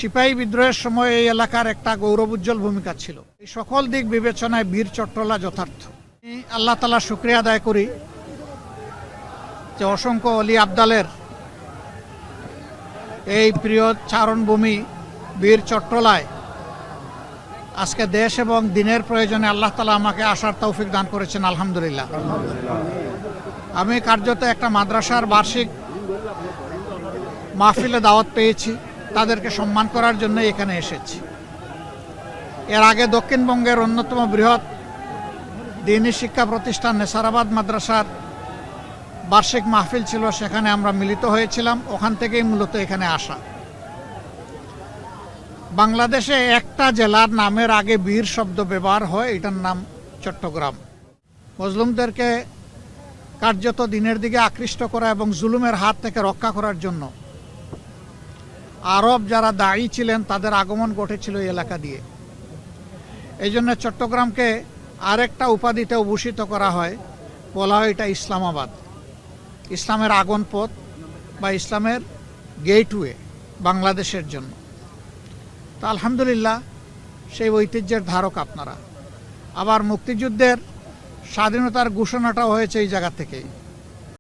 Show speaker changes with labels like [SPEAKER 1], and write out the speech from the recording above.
[SPEAKER 1] সিপাহী বিদ্রোহের সময় এই এলাকার একটা গৌরবোজ্জ্বল ভূমিকা ছিল। এই সকল দিক বিবেচনায় বীর চট্টলা যথার্থ। আমি আল্লাহ তাআলা শুকরিয়া আদায় করি যে অসংখ্য অলি আবদালের এই প্রিয় চারণভূমি বীর চট্টলায় আজকে দেশ এবং দিনের প্রয়োজনে আল্লাহ তাআলা আমাকে আসার তৌফিক দান করেছেন, আলহামদুলিল্লাহ। আমি কার্যত একটা মাদ্রাসার বার্ষিক মাহফিলে দাওয়াত পেয়েছি, তাদেরকে সম্মান করার জন্য এখানে এসেছি। এর আগে দক্ষিণবঙ্গের অন্যতম বৃহৎ দ্বীনি শিক্ষা প্রতিষ্ঠান নেসারাবাদ মাদ্রাসার বার্ষিক মাহফিল ছিল, সেখানে আমরা মিলিত হয়েছিলাম, ওখান থেকেই মূলত এখানে আসা। বাংলাদেশে একটা জেলার নামের আগে বীর শব্দ ব্যবহার হয়, এটার নাম চট্টগ্রাম। মজলুমদেরকে কার্যত দিনের দিকে আকৃষ্ট করা এবং জুলুমের হাত থেকে রক্ষা করার জন্য আরব যারা দায়ী ছিলেন তাদের আগমন ঘটেছিল এই এলাকা দিয়ে। এই জন্য চট্টগ্রামকে আরেকটা উপাধিতে ভূষিত করা হয়, বলা হয় এটা ইসলামাবাদ, ইসলামের আগন পথ বা ইসলামের গেটওয়ে বাংলাদেশের জন্য। তো আলহামদুলিল্লাহ সেই ঐতিহ্যের ধারক আপনারা। আবার মুক্তিযুদ্ধের স্বাধীনতার ঘোষণাটাও হয়েছে এই জায়গা থেকেই।